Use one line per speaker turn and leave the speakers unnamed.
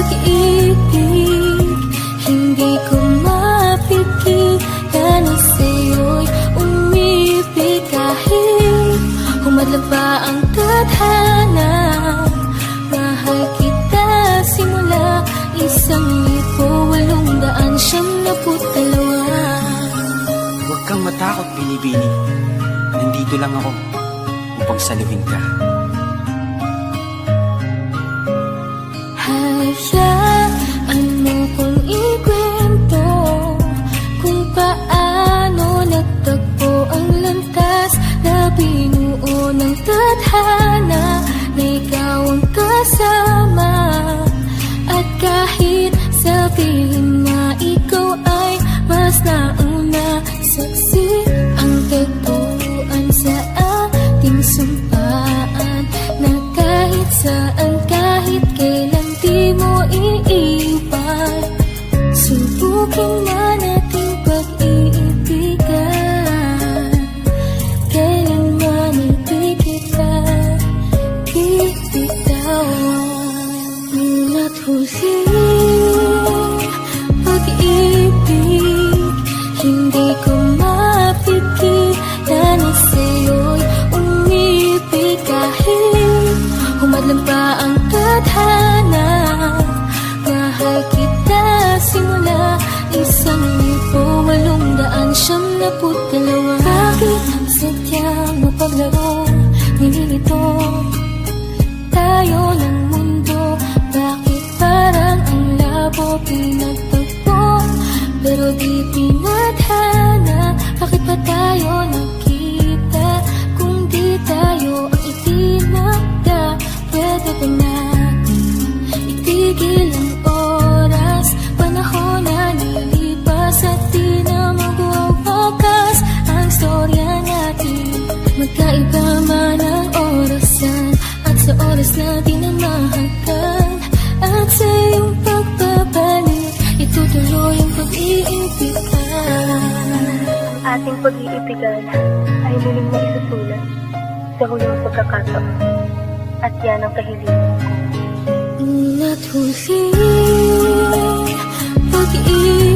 pag-ibig. Hindi ko mapigilan na sa'yo'y umibig kahit humadlang pa ang tadhana. Mahal kita simula 1,892.
Huwag kang matakot, Binibini. Nandito lang ako upang saluhin ka.
Hayaan mo kong ikwento kung paano nagtagpo ang landas na binuo ng tadhana na ikaw ang kasama. At kahit sabihin na ikaw ay mas nauna, saksi ang tagpuan sa ating sumpaan na kahit saan, kahit kailan di mo iiwan. Subukin na nating pag-iibigan, kailanman hindi kita bibitawan. Ngunit huling pag-ibig, hindi ko mapigilan na sa'yo'y umibig kahit humadlang pa ang tadhana. Mahal kita simula 1,892. Bakit sadyang mapaglaro, nililito tayo ng mundo? Bakit parang ang labo pinagtagpo pero di pinadhana? Bakit pa tayo nagkita kung di tayo ang itinagda? Pwede ba natin itigil ang oras, panahon na nilipas at di na magwawakas ang storya natin? Magkaiba man ang orasan at sa oras natin ang mahagkan, at sa iyong pagbabalik itutuloy ang pag-iibigan.
Ating pag-iibigan ay muling na isusulat sa huling pagkakataon, at yan ang kahilingan ko.
Ngunit huling pag-iibigan,